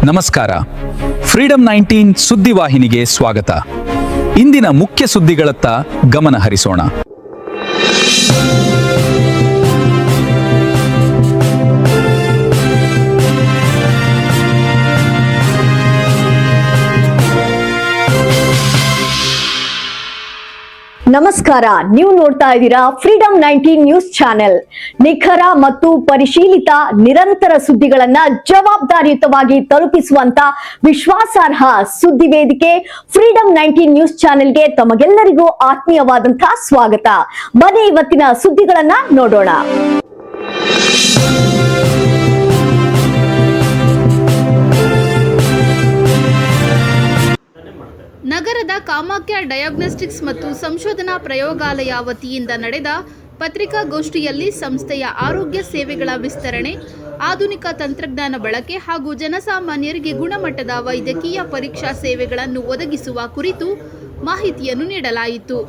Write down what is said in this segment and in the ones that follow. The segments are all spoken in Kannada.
ನಮಸ್ಕಾರ. ಫ್ರೀಡಂ 19 ಸುದ್ದಿವಾಹಿನಿಗೆ ಸ್ವಾಗತ. ಇಂದಿನ ಮುಖ್ಯ ಸುದ್ದಿಗಳತ್ತ ಗಮನ ಹರಿಸೋಣ. ನಮಸ್ಕಾರ, ನೀವು ನೋಡ್ತಾ ಇದ್ದೀರಾ ಫ್ರೀಡಂ 19 ನ್ಯೂಸ್ ಚಾನೆಲ್. ನಿಖರ ಮತ್ತು ಪರಿಶೀಲಿತ ನಿರಂತರ ಸುದ್ದಿಗಳನ್ನ ಜವಾಬ್ದಾರಿಯುತವಾಗಿ ತಲುಪಿಸುವಂತ ವಿಶ್ವಾಸಾರ್ಹ ಸುದ್ದಿ ವೇದಿಕೆ ಫ್ರೀಡಂ 19 ನ್ಯೂಸ್ ಚಾನೆಲ್ಗೆ ತಮಗೆಲ್ಲರಿಗೂ ಆತ್ಮೀಯವಾದಂತಹ ಸ್ವಾಗತ. ಬನ್ನಿ ಇವತ್ತಿನ ಸುದ್ದಿಗಳನ್ನ ನೋಡೋಣ. ನಗರದ ಕಾಮಾಖ್ಯ ಡಯಾಗ್ನೋಸ್ಟಿಕ್ಸ್ ಮತ್ತು ಸಂಶೋಧನಾ ಪ್ರಯೋಗಾಲಯ ವತಿಯಿಂದ ನಡೆದ ಪತ್ರಿಕಾಗೋಷ್ಠಿಯಲ್ಲಿ ಸಂಸ್ಥೆಯ ಆರೋಗ್ಯ ಸೇವೆಗಳ ವಿಸ್ತರಣೆ, ಆಧುನಿಕ ತಂತ್ರಜ್ಞಾನ ಬಳಕೆ ಹಾಗೂ ಜನಸಾಮಾನ್ಯರಿಗೆ ಗುಣಮಟ್ಟದ ವೈದ್ಯಕೀಯ ಪರೀಕ್ಷಾ ಸೇವೆಗಳನ್ನು ಒದಗಿಸುವ ಕುರಿತು ಮಾಹಿತಿಯನ್ನು ನೀಡಲಾಯಿತು.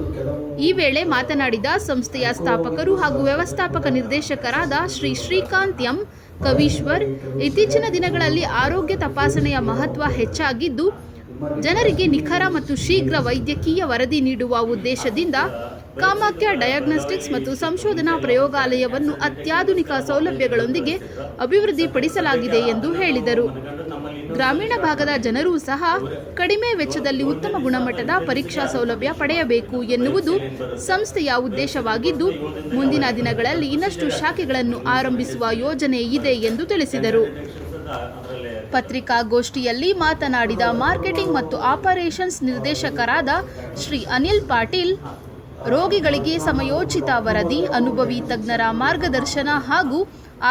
ಈ ವೇಳೆ ಮಾತನಾಡಿದ ಸಂಸ್ಥೆಯ ಸ್ಥಾಪಕರು ಹಾಗೂ ವ್ಯವಸ್ಥಾಪಕ ನಿರ್ದೇಶಕರಾದ ಶ್ರೀ ಶ್ರೀಕಾಂತ್ ಎಂ ಕವೀಶ್ವರ್, ಇತ್ತೀಚಿನ ದಿನಗಳಲ್ಲಿ ಆರೋಗ್ಯ ತಪಾಸಣೆಯ ಮಹತ್ವ ಹೆಚ್ಚಾಗಿದ್ದು, ಜನರಿಗೆ ನಿಖರ ಮತ್ತು ಶೀಘ್ರ ವೈದ್ಯಕೀಯ ವರದಿ ನೀಡುವ ಉದ್ದೇಶದಿಂದ ಕಾಮಾಖ್ಯ ಡಯಾಗ್ನೋಸ್ಟಿಕ್ಸ್ ಮತ್ತು ಸಂಶೋಧನಾ ಪ್ರಯೋಗಾಲಯವನ್ನು ಅತ್ಯಾಧುನಿಕ ಸೌಲಭ್ಯಗಳೊಂದಿಗೆ ಅಭಿವೃದ್ಧಿಪಡಿಸಲಾಗಿದೆ ಎಂದು ಹೇಳಿದರು. ಗ್ರಾಮೀಣ ಭಾಗದ ಜನರೂ ಸಹ ಕಡಿಮೆ ವೆಚ್ಚದಲ್ಲಿ ಉತ್ತಮ ಗುಣಮಟ್ಟದ ಪರೀಕ್ಷಾ ಸೌಲಭ್ಯ ಪಡೆಯಬೇಕು ಎನ್ನುವುದು ಸಂಸ್ಥೆಯ ಉದ್ದೇಶವಾಗಿದ್ದು, ಮುಂದಿನ ದಿನಗಳಲ್ಲಿ ಇನ್ನಷ್ಟು ಶಾಖೆಗಳನ್ನು ಆರಂಭಿಸುವ ಯೋಜನೆ ಇದೆ ಎಂದು ತಿಳಿಸಿದರು. ಪತ್ರಿಕಾಗೋಷ್ಠಿಯಲ್ಲಿ ಮಾತನಾಡಿದ ಮಾರ್ಕೆಟಿಂಗ್ ಮತ್ತು ಆಪರೇಷನ್ಸ್ ನಿರ್ದೇಶಕರಾದ ಶ್ರೀ ಅನಿಲ್ ಪಾಟೀಲ್, ರೋಗಿಗಳಿಗೆ ಸಮಯೋಚಿತ ವರದಿ, ಅನುಭವಿ ತಜ್ಞರ ಮಾರ್ಗದರ್ಶನ ಹಾಗೂ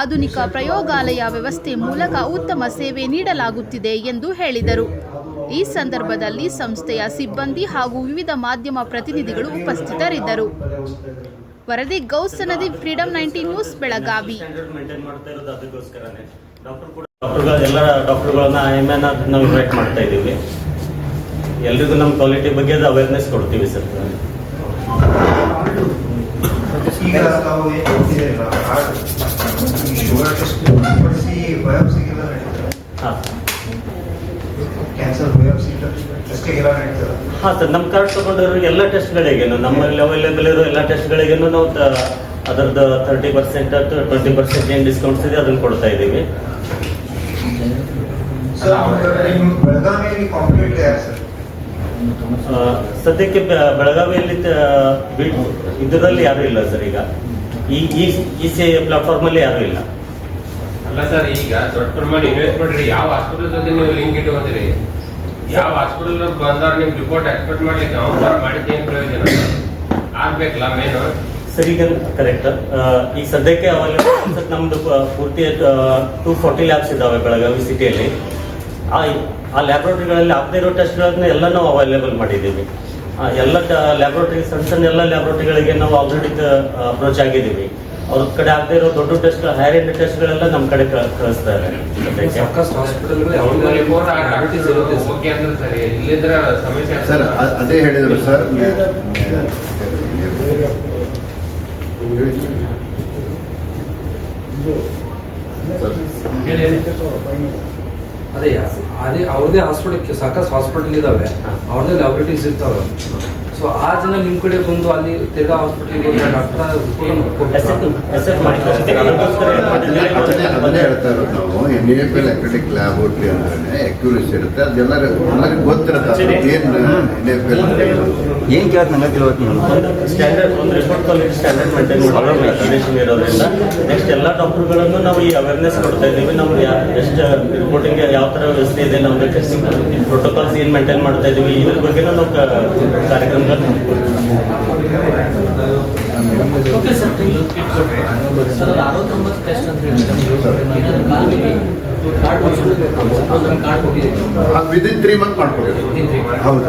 ಆಧುನಿಕ ಪ್ರಯೋಗಾಲಯ ವ್ಯವಸ್ಥೆ ಮೂಲಕ ಉತ್ತಮ ಸೇವೆ ನೀಡಲಾಗುತ್ತಿದೆ ಎಂದು ಹೇಳಿದರು. ಈ ಸಂದರ್ಭದಲ್ಲಿ ಸಂಸ್ಥೆಯ ಸಿಬ್ಬಂದಿ ಹಾಗೂ ವಿವಿಧ ಮಾಧ್ಯಮ ಪ್ರತಿನಿಧಿಗಳು ಉಪಸ್ಥಿತರಿದ್ದರು. ವರದಿ ಗೌಸ್ ಸನದಿ, ಫ್ರೀಡಂ 19 ನ್ಯೂಸ್, ಬೆಳಗಾವಿ. ಎಲ್ಲ ಡಾಕ್ಟರ್ಗಳನ್ನ ಐಎಂಎನ್ ನಾವು ಇನ್ವೈಟ್ ಮಾಡ್ತಾ ಇದ್ದೀವಿ. ಎಲ್ರಿಗೂ ನಮ್ಮ ಕ್ವಾಲಿಟಿ ಬಗ್ಗೆ ಅವೇರ್ನೆಸ್ ಕೊಡ್ತೀವಿ ಸರ್. ಹಾಂ ಸರ್, ನಮ್ಮ ಕಾರ್ಡ್ ತಗೊಂಡಿರೋ ಎಲ್ಲ ಟೆಸ್ಟ್ಗಳಿಗೇನು, ನಮ್ಮಲ್ಲಿ ಅವೈಲೇಬಲ್ ಇರೋ ಎಲ್ಲ ಟೆಸ್ಟ್ಗಳಿಗೇನು ನಾವು ಅದರದ್ದು 30% 20% ಏನು ಡಿಸ್ಕೌಂಟ್ಸ್ ಇದೆ ಅದನ್ನು ಕೊಡ್ತಾ ಇದ್ದೀವಿ. ಸದ್ಯಕ್ಕೆ ಬೆಳಗಾವಿಯಲ್ಲಿ ಇದರಲ್ಲಿ ಯಾರು ಇಲ್ಲ ಸರ್. ಈಗ ಈ ಪ್ಲಾಟ್ಫಾರ್ಮ್ ಅಲ್ಲಿ ಯಾರು ಇಲ್ಲ. ಅಲ್ಲ ಸರ್, ಈಗ ದೊಡ್ಡ ಪ್ರಮಾಣ ಇನ್ವೆಸ್ಟ್ಮೆಂಟ್ ಯಾವ ಹಾಸ್ಪಿಟಲ್ ಜೊತೆ ನೀವು ಲಿಂಕ್ ಇಟ್ಕೊಂತೀರಿ? ಯಾವ ಹಾಸ್ಪಿಟಲ್ ಬಂದವ್ರು ನಿಮ್ ರಿಪೋರ್ಟ್ ಎಕ್ಸ್ಪೆಕ್ಟ್ ಮಾಡ್ಲಿಕ್ಕೆ ನಾವು ಮಾಡಿದ್ದೆ ಏನ್ ಪ್ರಯೋಜನ ಆಗ್ಬೇಕಲ್ಲ ಮೇನ್ ಸರ್. ಈಗ ಕರೆಕ್ಟ್, ಈಗ ಸದ್ಯಕ್ಕೆ ಅವೈಲೇಬಲ್ ನಮ್ದು ಪೂರ್ತಿ 240 ಲ್ಯಾಬ್ಸ್ ಇದಾವೆ ಬೆಳಗಾವಿ ಸಿಟಿಯಲ್ಲಿ. ಆ ಲ್ಯಾಬ್ರೋಟರಿಗಳಲ್ಲಿ ಆಗದೇ ಇರೋ ಟೆಸ್ಟ್ಗಳನ್ನ ಎಲ್ಲ ನಾವು ಅವೈಲೇಬಲ್ ಮಾಡಿದ್ದೀವಿ. ಎಲ್ಲ ಲ್ಯಾಬ್ರೋಟರಿ, ಸಣ್ಣ ಎಲ್ಲ ಲ್ಯಾಬ್ರೋಟರಿಗಳಿಗೆ ನಾವು ಆಲ್ರೆಡಿ ಅಪ್ರೋಚ್ ಆಗಿದ್ದೀವಿ. ಅವ್ರ ಕಡೆ ಆಗದೇ ಇರೋ ದೊಡ್ಡ ಟೆಸ್ಟ್, ಹೈಯರ್ ಎಂಡ್ ಟೆಸ್ಟ್ಗಳೆಲ್ಲ ನಮ್ಮ ಕಡೆ ಕಳಿಸ್ತಾರೆ. ಸರ್ ಅದೇ ಹೇಳಿದ್ರು ಸರ್. ಅದೇ ಅವ್ರದೇ ಹಾಸ್ಪಿಟಲ್, ಸಾಕಷ್ಟು ಹಾಸ್ಪಿಟಲ್ ಇದಾವೆ, ಅವ್ರದೇ ಲ್ಯಾಬ್ರೇಟರೀಸ್ ಇರ್ತಾವೆ. ಸೊ ಆ ಜನ ನಿಮ್ ಕಡೆ ಬಂದು ಅಲ್ಲಿ ತಿರ್ಗಾ ಹಾಸ್ಪಿಟಲ್ಗೆ ಅದನ್ನೇ ಹೇಳ್ತಾ ಇರೋದು ನಾವು. NAPL ಅಕ್ರೆಡಿಟ್ ಲ್ಯಾಬೋರೇಟರಿ ಅಂದ್ರೆ ಅಕ್ಯುರೇಸಿ ಇರುತ್ತೆ, ಅದೆಲ್ಲರಿಗೂ ಗೊತ್ತಿರುತ್ತೆ ಏನ್ ಕೇಳತ್ ನಂಗೆ ಸ್ಟ್ಯಾಂಡರ್ಡ್ ಒಂದು report quality standard maintain condition ಇರೋದ್ರಿಂದ ನೆಕ್ಸ್ಟ್ ಎಲ್ಲ ಡಾಕ್ಟರ್ಗಳನ್ನು ನಾವು ಈ ಅವೇರ್ನೆಸ್ ಕೊಡ್ತಾ ಇದ್ದೀವಿ. ನಾವು ಎಷ್ಟು ರಿಪೋರ್ಟಿಂಗ್ ಯಾವ ತರ ವ್ಯವಸ್ಥೆ ಇದೆ, ನಮ್ಗೆ ಟೆಸ್ಟಿಂಗ್ ಪ್ರೋಟೋಕಾಲ್ಸ್ ಏನ್ ಮೇಂಟೈನ್ ಮಾಡ್ತಾ ಇದೀವಿ, ಇದ್ರ ಬಗ್ಗೆ ನಾವು ಕಾರ್ಯಕ್ರಮಗಳು ವಿದಿನ್ 3 ಮಂತ್ ಮಾಡ್ಕೊಡ್ತೀವಿ. ಹೌದು.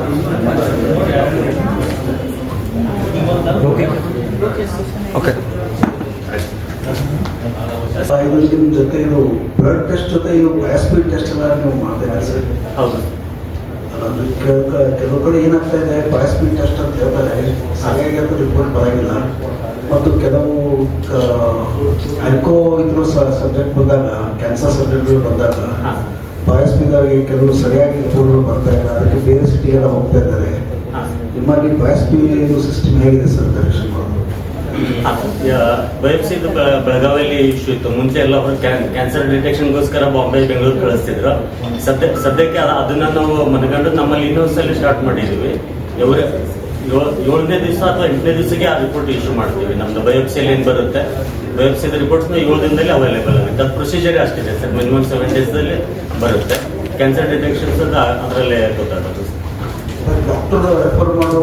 ಓಕೆ. ನಿಮ್ಮ ಜೊತೆ ಇದು ಬ್ಲಡ್ ಟೆಸ್ಟ್ ಜೊತೆ ಇದು ಆಸ್ಪಿಡ್ ಟೆಸ್ಟ್ ಎಲ್ಲ ನೀವು ಮಾಡ್ತೀರಾ ಸರ್? ಹೌದು. ಕೆಲವು ಕಡೆ ಏನಾಗ್ತಾ ಇದೆ, ಆಸ್ಪಿಡ್ ಟೆಸ್ಟ್ ಅಂತ ಹೇಳ್ತಾರೆ, ಸರಿಯಾಗಿ ಅದು ರಿಪೋರ್ಟ್ ಬರೋಂಗಿಲ್ಲ. ಮತ್ತು ಕೆಲವು ಆಲ್ಕೋ ಇದ್ರು ಸಬ್ಜೆಕ್ಟ್ ಬಂದಾಗ, ಕ್ಯಾನ್ಸರ್ ಸಬ್ಜೆಕ್ಟ್ಗಳು ಬಂದಾಗ ಪಾಯಸ್ಪಿದವರಿಗೆ ಕೆಲವು ಸರಿಯಾಗಿ ರಿಪೋರ್ಟ್ಗಳು ಬರ್ತಾ ಇಲ್ಲ, ಅದಕ್ಕೆ ಬೇರೆ ಸಿಟಿಗೆಲ್ಲ ಹೋಗ್ತಾ ಇದ್ದಾರೆ. ನಿಮ್ಮಲ್ಲಿ ಪಾಯಸ್ಪಿ ಸಿಸ್ಟಮ್ ಹೇಗಿದೆ ಸರ್ ಕರೆಕ್ಷನ್ ಮಾಡೋದು? ಬಯೋಪ್ಸಿದು ಬೆಳಗಾವಿಯಲ್ಲಿ ಇಶ್ಯೂ ಇತ್ತು. ಮುಂಚೆ ಎಲ್ಲ ಕ್ಯಾನ್ಸರ್ ಡಿಟೆಕ್ಷನ್ಗೋಸ್ಕರ ಬಾಂಬೆ ಬೆಂಗಳೂರು ಕಳಿಸ್ತಿದ್ರು. ಸದ್ಯಕ್ಕೆ ಅದನ್ನ ನಾವು ಮನಗಂಡು ನಮ್ಮಲ್ಲಿ ಇನ್ನೊಂದ್ಸಲ ಸ್ಟಾರ್ಟ್ ಮಾಡಿದ್ವಿ. 7ನೇ ದಿವಸ ಅಥವಾ 8ನೇ ದಿವಸಕ್ಕೆ ಆ ರಿಪೋರ್ಟ್ ಇಶ್ಯೂ ಮಾಡ್ತೀವಿ. ನಮ್ದು ಬಯೋಪ್ಸಿಯಲ್ಲಿ ಏನು ಬರುತ್ತೆ, ಬಯೋಪ್ಸಿದ ರಿಪೋರ್ಟ್ಸ್ನ 7 ದಿನದಲ್ಲಿ ಅವೈಲೇಬಲ್ ಆಗುತ್ತೆ. ಅದು ಪ್ರೊಸೀಜರ್ ಅಷ್ಟಿದೆ ಸರ್, ಮಿನಿಮಮ್ 7 ಡೇಸ್ದಲ್ಲಿ ಬರುತ್ತೆ. ಕ್ಯಾನ್ಸರ್ ಡಿಟೆಕ್ಷನ್ಸ್ ಅದರಲ್ಲೇ ಗೊತ್ತಾಗುತ್ತೆ. ಡಾಕ್ಟರ್ ರೆಫರ್ ಮಾಡೋ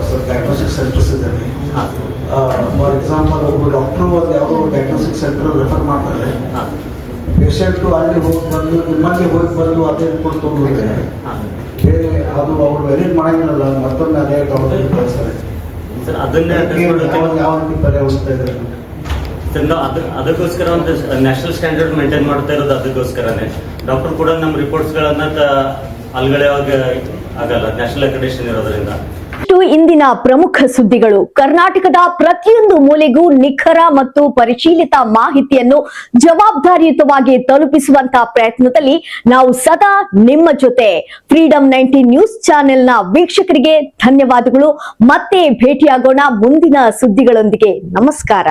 ಸರ್ ಡಯಾಗ್ನೋಸ್ಟಿಕ್ ಸೆಂಟರ್ಸ್ ಇದ್ದಾವೆ. ಫಾರ್ ಎಕ್ಸಾಂಪಲ್ ಒಬ್ಬ ಡಾಕ್ಟ್ರು ಒಂದು ಯಾವುದೋ ಡಯಾಗ್ನೋಸ್ಟಿಕ್ ಸೆಂಟರ್ ರೆಫರ್ ಮಾಡ್ತಾರೆ, ಪೇಷಂಟು ಅಲ್ಲಿ ಹೋಗಿ ಬಂದು ನಿಮ್ಮಲ್ಲಿ ಹೋಗಿ ಬಂದು ಅದೇ ರಿಪೋರ್ಟ್ ತೊಗೊಂಡಿದ್ದಾರೆ, ಬೇರೆ ಅದು ಅವ್ರು ವೆರಿಫೈ ಮಾಡಂಗಿಲ್ಲ, ಮತ್ತೊಮ್ಮೆ ಅದೇ ಡಾಕ್ಟರ್ ಕಳಿಸ್ತಾರೆ. ಸರ್ ಅದನ್ನೇ ಯಾವ ರೀತಿ ಪರಿಹರಿಸ್ತಾ ಇದ್ದಾರೆ ಸರ್? ನಾವು ಅದಕ್ಕೋಸ್ಕರ ಒಂದು ನ್ಯಾಷನಲ್ ಸ್ಟ್ಯಾಂಡರ್ಡ್ ಮೇಂಟೈನ್ ಮಾಡ್ತಾ ಇರೋದು ಅದಕ್ಕೋಸ್ಕರನೇ. ಡಾಕ್ಟರ್ ಕೂಡ ನಮ್ಮ ರಿಪೋರ್ಟ್ಸ್ಗಳನ್ನ ಅಲ್ಗಡೆ ಆಗಲ್ಲ, ನ್ಯಾಷನಲ್ ಅಕ್ರೆಡಿಟೇಷನ್ ಇರೋದ್ರಿಂದ. ಇಂದಿನ ಪ್ರಮುಖ ಸುದ್ದಿಗಳು. ಕರ್ನಾಟಕದ ಪ್ರತಿಯೊಂದು ಮೂಲೆಗೂ ನಿಖರ ಮತ್ತು ಪರಿಶೀಲಿತ ಮಾಹಿತಿಯನ್ನು ಜವಾಬ್ದಾರಿಯುತವಾಗಿ ತಲುಪಿಸುವಂತಹ ಪ್ರಯತ್ನದಲ್ಲಿ ನಾವು ಸದಾ ನಿಮ್ಮ ಜೊತೆ. ಫ್ರೀಡಂ 19 ನ್ಯೂಸ್ ಚಾನೆಲ್ನ ವೀಕ್ಷಕರಿಗೆ ಧನ್ಯವಾದಗಳು. ಮತ್ತೆ ಭೇಟಿಯಾಗೋಣ ಮುಂದಿನ ಸುದ್ದಿಗಳೊಂದಿಗೆ. ನಮಸ್ಕಾರ.